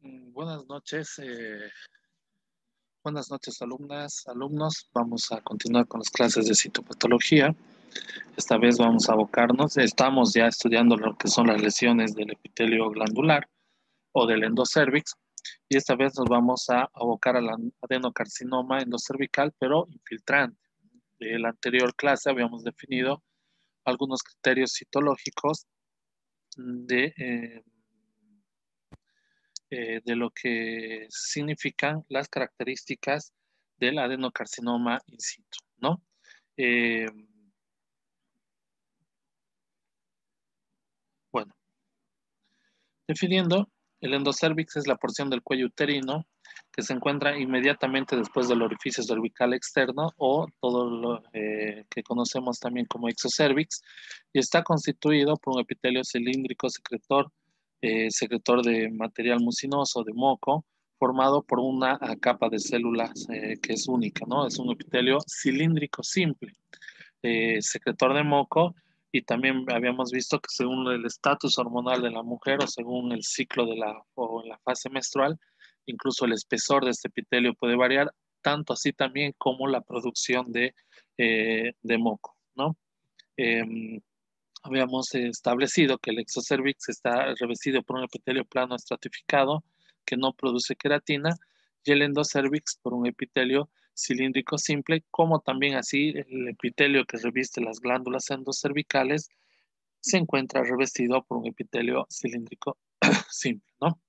Buenas noches, alumnas, alumnos. Vamos a continuar con las clases de citopatología. Esta vez vamos a abocarnos, estamos ya estudiando lo que son las lesiones del epitelio glandular o del endocervix, y esta vez nos vamos a abocar al adenocarcinoma endocervical, pero infiltrante. En la anterior clase habíamos definido algunos criterios citológicos de lo que significan las características del adenocarcinoma in situ, ¿no? Eh, bueno, definiendo, el endocervix es la porción del cuello uterino que se encuentra inmediatamente después del orificio cervical externo o todo lo que conocemos también como exocervix, y está constituido por un epitelio cilíndrico secretor de material mucinoso, de moco, formado por una capa de células que es única, ¿no? Es un epitelio cilíndrico simple, secretor de moco, y también habíamos visto que según el estatus hormonal de la mujer o según el ciclo o en la fase menstrual, incluso el espesor de este epitelio puede variar, tanto así también como la producción de moco, ¿no? Eh, Habíamos establecido que el exocervix está revestido por un epitelio plano estratificado que no produce queratina, y el endocervix por un epitelio cilíndrico simple, como también así el epitelio que reviste las glándulas endocervicales se encuentra revestido por un epitelio cilíndrico simple, ¿no?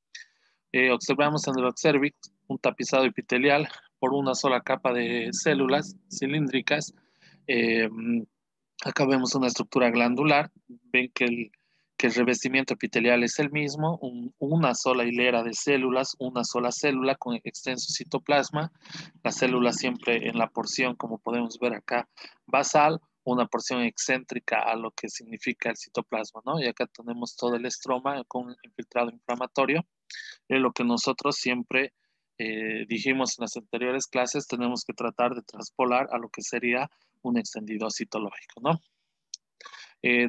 Observamos en el endocervix un tapizado epitelial por una sola capa de células cilíndricas. eh, Acá vemos una estructura glandular. Ven que el revestimiento epitelial es el mismo, una sola hilera de células, una sola célula con extenso citoplasma. La célula siempre en la porción, como podemos ver acá, basal, una porción excéntrica a lo que significa el citoplasma, ¿no? Y acá tenemos todo el estroma con infiltrado inflamatorio. Es lo que nosotros siempre dijimos en las anteriores clases, tenemos que tratar de traspolar a lo que sería un extendido citológico, ¿no?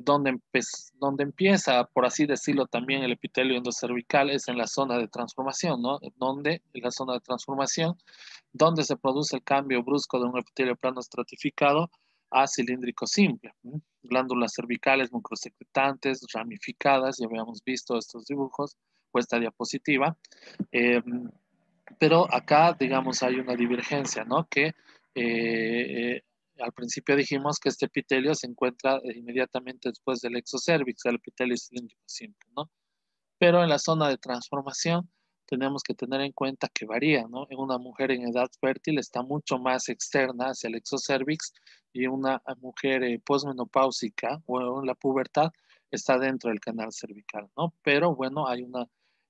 Donde empieza, por así decirlo, también el epitelio endocervical es en la zona de transformación, ¿no? Donde, en la zona de transformación, donde se produce el cambio brusco de un epitelio plano estratificado a cilíndrico simple, ¿no? Glándulas cervicales mucosecretantes, ramificadas, ya habíamos visto estos dibujos o esta diapositiva. Eh, pero acá, digamos, hay una divergencia, ¿no? Que al principio dijimos que este epitelio se encuentra inmediatamente después del exocervix, el epitelio cilíndrico simple, ¿no? Pero en la zona de transformación tenemos que tener en cuenta que varía, ¿no? En una mujer en edad fértil está mucho más externa hacia el exocervix, y una mujer posmenopáusica o en la pubertad está dentro del canal cervical, ¿no? Pero bueno,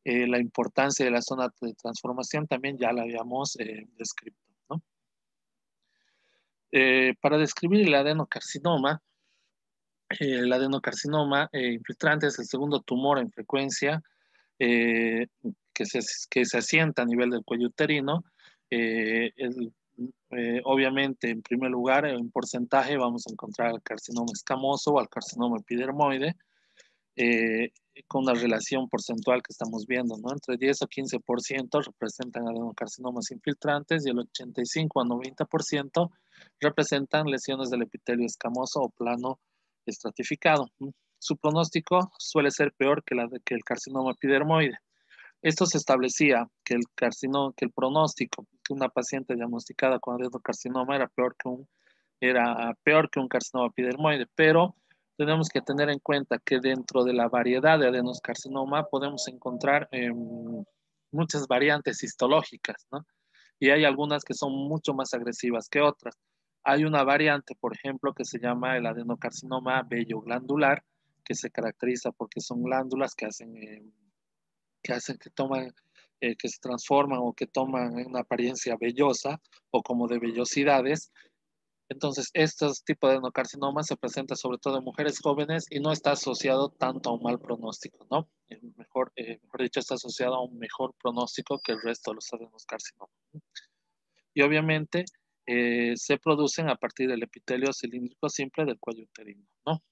la importancia de la zona de transformación también ya la habíamos descrito, ¿no? Para describir el adenocarcinoma infiltrante es el segundo tumor en frecuencia eh, que se asienta a nivel del cuello uterino. Eh, el, Obviamente, en primer lugar, en porcentaje vamos a encontrar al carcinoma escamoso o al carcinoma epidermoide, eh, con una relación porcentual que estamos viendo, ¿no? Entre 10 o 15% representan adenocarcinomas infiltrantes, y el 85 a 90% representan lesiones del epitelio escamoso o plano estratificado. Su pronóstico suele ser peor que el carcinoma epidermoide. Esto se establecía que el pronóstico que una paciente diagnosticada con adenocarcinoma era peor que un carcinoma epidermoide, pero tenemos que tener en cuenta que dentro de la variedad de adenocarcinoma podemos encontrar muchas variantes histológicas, ¿no? Y hay algunas que son mucho más agresivas que otras. Hay una variante, por ejemplo, que se llama el adenocarcinoma vello-glandular, que se caracteriza porque son glándulas que se transforman o que toman una apariencia vellosa o como de vellosidades. Entonces, estos tipos de adenocarcinoma se presentan sobre todo en mujeres jóvenes y no está asociado tanto a un mal pronóstico, ¿no? Mejor dicho, está asociado a un mejor pronóstico que el resto de los adenocarcinomas. Y obviamente se producen a partir del epitelio cilíndrico simple del cuello uterino, ¿no?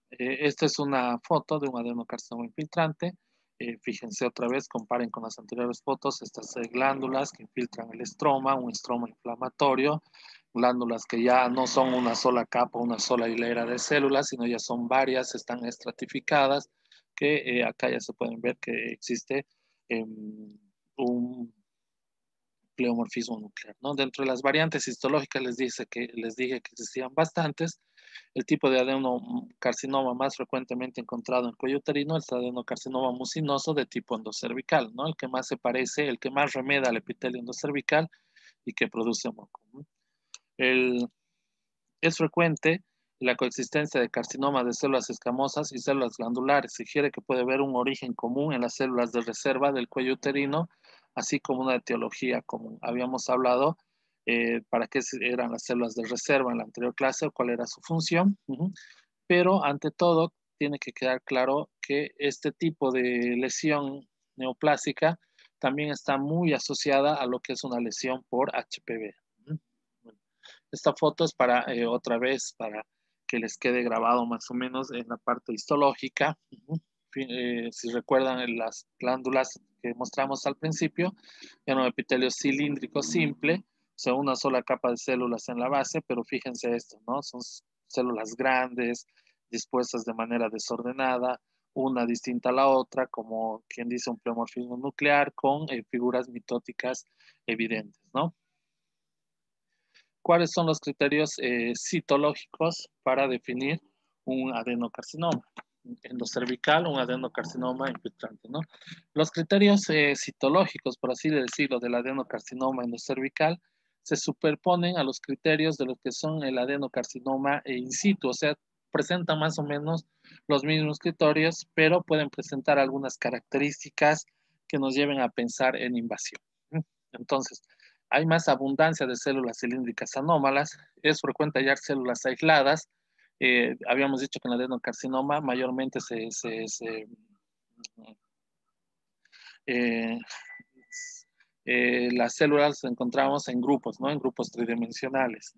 Esta es una foto de un adenocarcinoma infiltrante. Fíjense otra vez, comparen con las anteriores fotos, estas glándulas que infiltran el estroma, un estroma inflamatorio, glándulas que ya no son una sola capa, una sola hilera de células, sino ya son varias, están estratificadas, que acá ya se pueden ver que existe un pleomorfismo nuclear, ¿no? Dentro de las variantes histológicas les dije que existían bastantes. El tipo de adenocarcinoma más frecuentemente encontrado en cuello uterino es el adenocarcinoma mucinoso de tipo endocervical, ¿no? El que más se parece, el que más remeda al epitelio endocervical y que produce moco, ¿no? Es frecuente la coexistencia de carcinoma de células escamosas y células glandulares. Sugiere que puede haber un origen común en las células de reserva del cuello uterino, así como una etiología común. Habíamos hablado para qué eran las células de reserva en la anterior clase o cuál era su función. Pero ante todo, tiene que quedar claro que este tipo de lesión neoplásica también está muy asociada a lo que es una lesión por HPV. Esta foto es para, otra vez, para que les quede grabado más o menos en la parte histológica. Si recuerdan las glándulas que mostramos al principio, era un epitelio cilíndrico simple, o sea, una sola capa de células en la base, pero fíjense esto, ¿no? Son células grandes, dispuestas de manera desordenada, una distinta a la otra, como quien dice un pleomorfismo nuclear con figuras mitóticas evidentes, ¿no? ¿Cuáles son los criterios citológicos para definir un adenocarcinoma endocervical, un adenocarcinoma infiltrante, ¿no? Los criterios citológicos, por así decirlo, del adenocarcinoma endocervical se superponen a los criterios de lo que son el adenocarcinoma in situ, o sea, presentan más o menos los mismos criterios, pero pueden presentar algunas características que nos lleven a pensar en invasión. Entonces, hay más abundancia de células cilíndricas anómalas, es frecuente hallar células aisladas. Habíamos dicho que en el adenocarcinoma mayormente eh, las células las encontramos en grupos, ¿no? En grupos tridimensionales.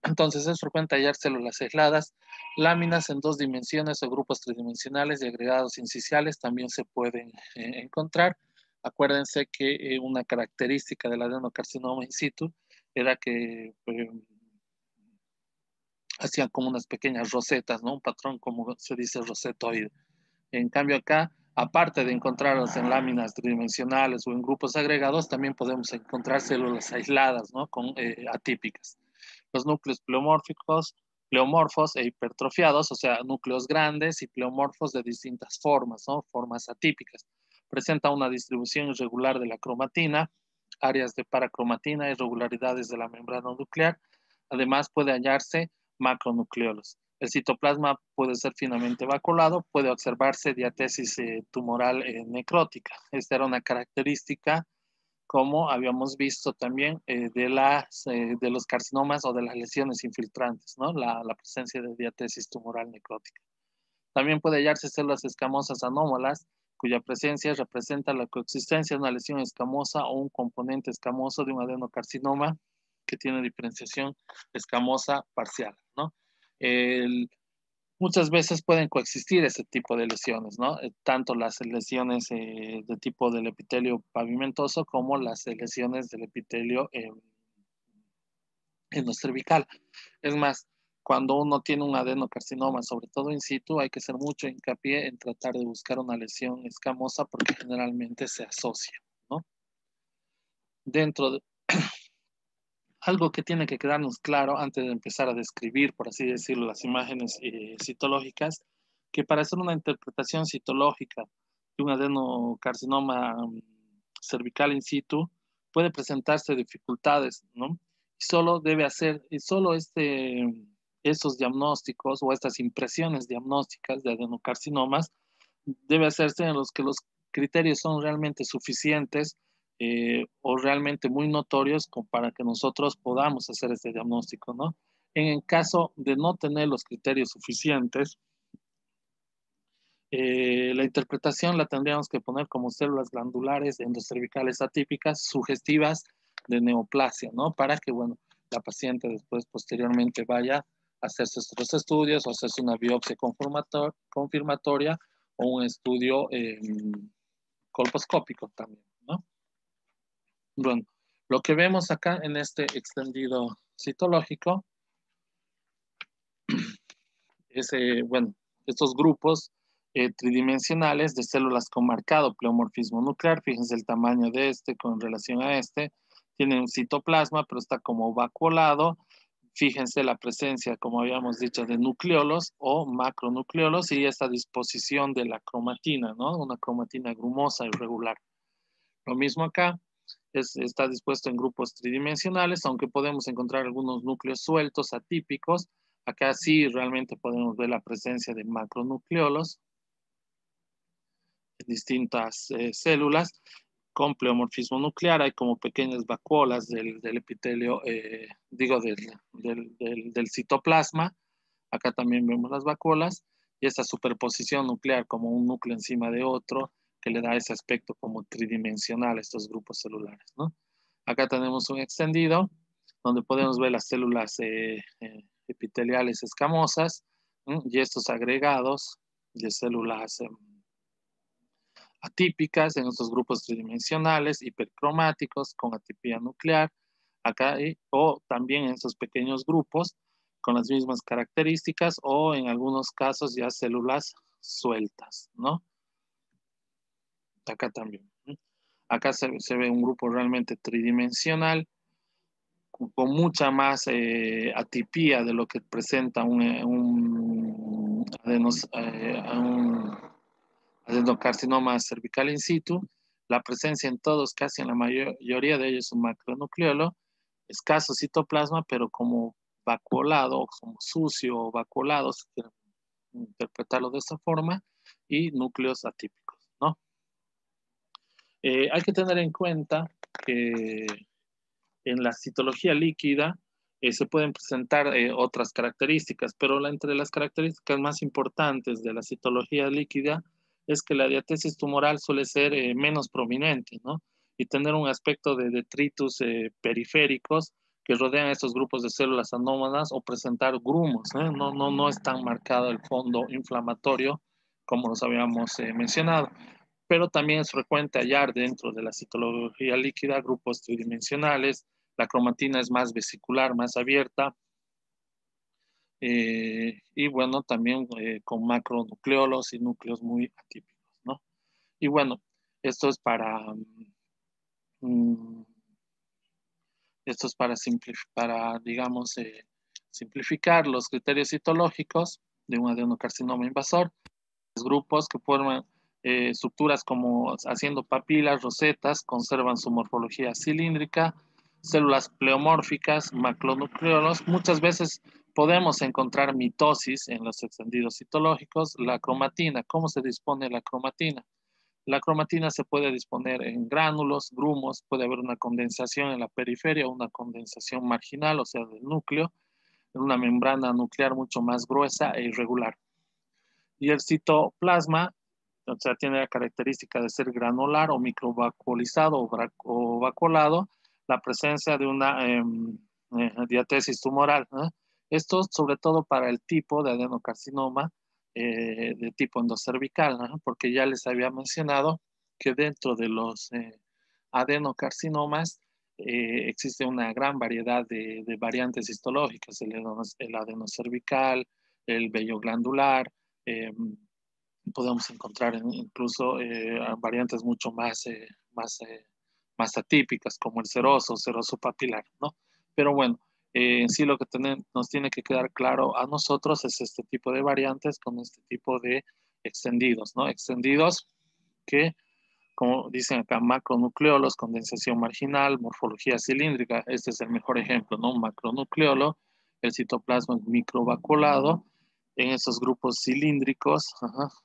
Entonces es frecuente hallar células aisladas, láminas en 2 dimensiones o grupos tridimensionales y agregados incisionales también se pueden encontrar. Acuérdense que una característica del adenocarcinoma in situ era que hacían como unas pequeñas rosetas, ¿no? Un patrón como se dice rosetoide. En cambio acá, aparte de encontrarlos en láminas tridimensionales o en grupos agregados, también podemos encontrar células aisladas, ¿no? Atípicas. Los núcleos pleomorfos e hipertrofiados, o sea, núcleos grandes y pleomorfos de distintas formas, ¿no? Formas atípicas. Presenta una distribución irregular de la cromatina, áreas de paracromatina, irregularidades de la membrana nuclear. Además, puede hallarse macronucleolos. El citoplasma puede ser finamente vaculado, puede observarse diatesis tumoral necrótica. Esta era una característica, como habíamos visto también, de los carcinomas o de las lesiones infiltrantes, ¿no? La presencia de diatesis tumoral necrótica. También puede hallarse células escamosas anómalas, cuya presencia representa la coexistencia de una lesión escamosa o un componente escamoso de un adenocarcinoma que tiene diferenciación escamosa parcial, ¿no? Muchas veces pueden coexistir ese tipo de lesiones, ¿no? Tanto las lesiones de tipo del epitelio pavimentoso como las lesiones del epitelio endocervical. Es más, cuando uno tiene un adenocarcinoma, sobre todo in situ, hay que hacer mucho hincapié en tratar de buscar una lesión escamosa porque generalmente se asocia, ¿no? Dentro de algo que tiene que quedarnos claro antes de empezar a describir, por así decirlo, las imágenes citológicas, que para hacer una interpretación citológica de un adenocarcinoma cervical in situ puede presentarse dificultades, ¿no? Y solo esos diagnósticos o estas impresiones diagnósticas de adenocarcinomas debe hacerse en los que los criterios son realmente suficientes o realmente muy notorios para que nosotros podamos hacer este diagnóstico, ¿no? En el caso de no tener los criterios suficientes, la interpretación la tendríamos que poner como células glandulares endocervicales atípicas sugestivas de neoplasia, ¿no? Para que, bueno, la paciente después, posteriormente, vaya a hacerse otros estudios o hacerse una biopsia confirmatoria o un estudio colposcópico también, ¿no? Bueno, lo que vemos acá en este extendido citológico es, bueno, estos grupos tridimensionales de células con marcado pleomorfismo nuclear. Fíjense el tamaño de este con relación a este. Tiene un citoplasma, pero está como vacuolado. Fíjense la presencia, como habíamos dicho, de nucleolos o macronucleolos y esta disposición de la cromatina, ¿no? Una cromatina grumosa, irregular. Lo mismo acá, está dispuesto en grupos tridimensionales, aunque podemos encontrar algunos núcleos sueltos, atípicos. Acá sí realmente podemos ver la presencia de macronucleolos en distintas células con pleomorfismo nuclear. Hay como pequeñas vacuolas del epitelio, del citoplasma. Acá también vemos las vacuolas y esta superposición nuclear como un núcleo encima de otro que le da ese aspecto como tridimensional a estos grupos celulares, ¿no? Acá tenemos un extendido donde podemos ver las células epiteliales escamosas, ¿no? Y estos agregados de células atípicas en estos grupos tridimensionales, hipercromáticos, con atipía nuclear, acá, o también en estos pequeños grupos con las mismas características o en algunos casos ya células sueltas, ¿no? Acá también. Acá se ve un grupo realmente tridimensional con mucha más atipía de lo que presenta un adenocarcinoma cervical in situ. La presencia en todos, casi en la mayoría de ellos, un macronucleolo, escaso citoplasma, pero como vacuolado, como sucio o vacuolado, si quieren interpretarlo de esta forma, y núcleos atípicos, ¿no? Hay que tener en cuenta que en la citología líquida se pueden presentar otras características, pero entre las características más importantes de la citología líquida es que la diatesis tumoral suele ser menos prominente, ¿no? Y tener un aspecto de detritus periféricos que rodean estos grupos de células anómalas o presentar grumos, ¿eh? No es tan marcado el fondo inflamatorio como los habíamos mencionado, pero también es frecuente hallar dentro de la citología líquida grupos tridimensionales. La cromatina es más vesicular, más abierta, y bueno, también con macronucleolos y núcleos muy atípicos, ¿no? Y bueno, esto es para, mm, digamos, simplificar los criterios citológicos de un adenocarcinoma invasor. Los grupos que forman estructuras como haciendo papilas, rosetas, conservan su morfología cilíndrica, células pleomórficas, macronucleolos. Muchas veces podemos encontrar mitosis en los extendidos citológicos. La cromatina, ¿cómo se dispone la cromatina? La cromatina se puede disponer en gránulos, grumos, puede haber una condensación en la periferia, una condensación marginal, o sea, del núcleo, en una membrana nuclear mucho más gruesa e irregular. Y el citoplasma, o sea, tiene la característica de ser granular o microvacuolizado o vacuolado, la presencia de una diatesis tumoral, ¿eh? Esto sobre todo para el tipo de adenocarcinoma de tipo endocervical, ¿no? Porque ya les había mencionado que dentro de los adenocarcinomas existe una gran variedad de variantes histológicas, el adenocervical, el vello glandular, eh, podemos encontrar incluso variantes mucho más atípicas como el seroso papilar, ¿no? Pero bueno, en sí lo que nos tiene que quedar claro a nosotros es este tipo de variantes con este tipo de extendidos, ¿no? Extendidos que, como dicen acá, macronucleolos, condensación marginal, morfología cilíndrica. Este es el mejor ejemplo, ¿no? Un macronucleolo, el citoplasma microvacuolado en esos grupos cilíndricos,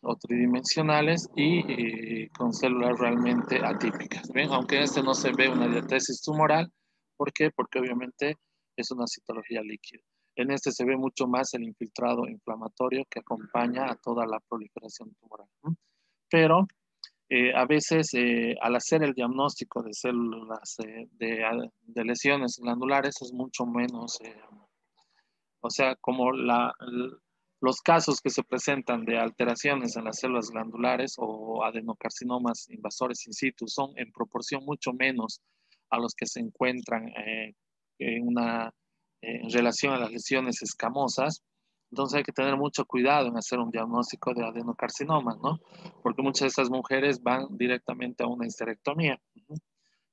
o tridimensionales y con células realmente atípicas. ¿Ven? Aunque en este no se ve una diatesis tumoral. ¿Por qué? Porque obviamente es una citología líquida. En este se ve mucho más el infiltrado inflamatorio que acompaña a toda la proliferación tumoral, ¿no? Pero a veces al hacer el diagnóstico de células de lesiones glandulares es mucho menos, o sea, como Los casos que se presentan de alteraciones en las células glandulares o adenocarcinomas invasores in situ son en proporción mucho menos a los que se encuentran en relación a las lesiones escamosas. Entonces hay que tener mucho cuidado en hacer un diagnóstico de adenocarcinoma, ¿no? Porque muchas de estas mujeres van directamente a una histerectomía.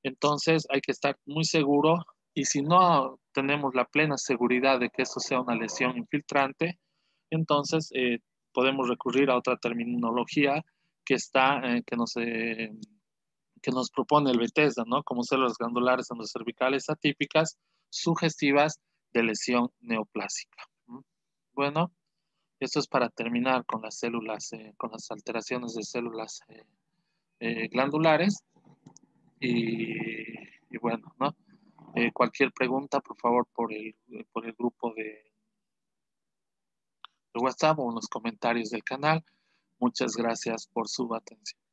Entonces hay que estar muy seguro y si no tenemos la plena seguridad de que esto sea una lesión infiltrante, entonces podemos recurrir a otra terminología que nos propone el Bethesda, ¿no? Como células glandulares endocervicales atípicas sugestivas de lesión neoplásica. Bueno, esto es para terminar con las células, con las alteraciones de células glandulares y bueno, ¿no? Cualquier pregunta, por favor, por el grupo de WhatsApp o en los comentarios del canal. Muchas gracias por su atención.